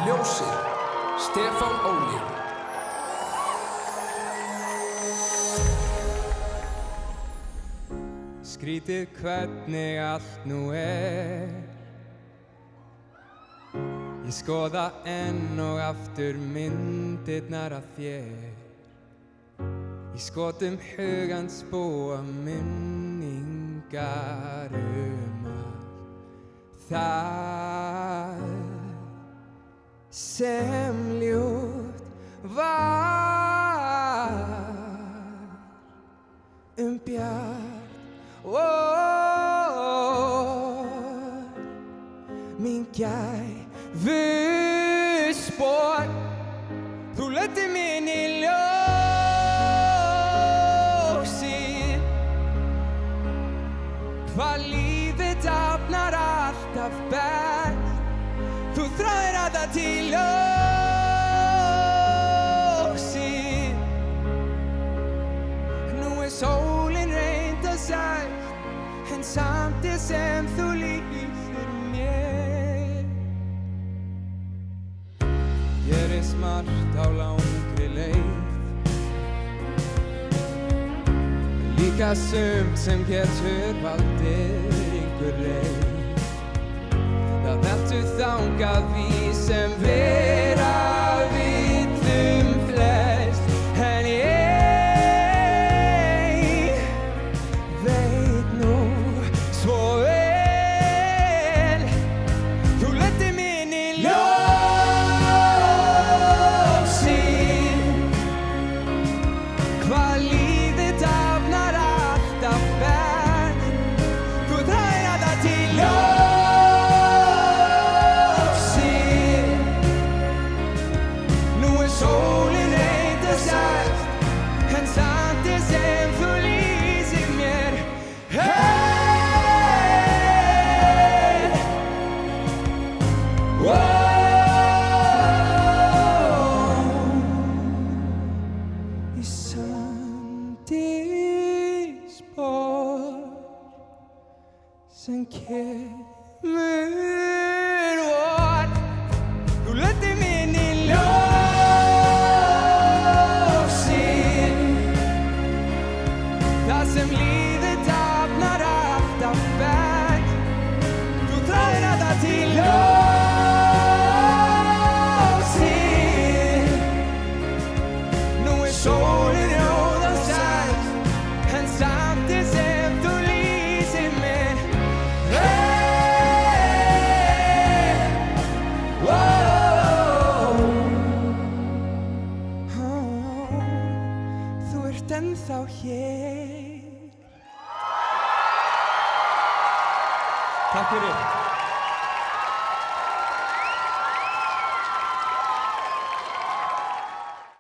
Ljósið, Stefán Óli. Skrítið hvernig allt nú Ég skoða enn og aftur myndirnar af þér Í skotum hugans búa minningar allt það sem ljótt var bjart mín gæfuspor Þú leiddir mig inn í ljósið Hvað lífið dafnar alltaf best Þú þráir alla til ljósið Nú sólin reynd að sæst En samt sem þú lýsir mér Gerist margt á langri leið Líka sumt sem getur valdið einhver reið Það veldur þangað við sem vera villum flest En ég veit nú svo vel Þú leiddir mig inn í ljósið Hvað lífið dafnar alltaf best Þú þráir alla til ljósið Nú sólin reynd að sæst En samt sem þú lýsir mér Í sandisspor sem kemur vor Þú leiddir mig inn í ljósið Það sem lífið dafnar alltaf best Þú þráir alla til ljósið Nú sólin rjóð að sæst En samt sem þú lýsir mér Þú ert ennþá hér Takk fyrir.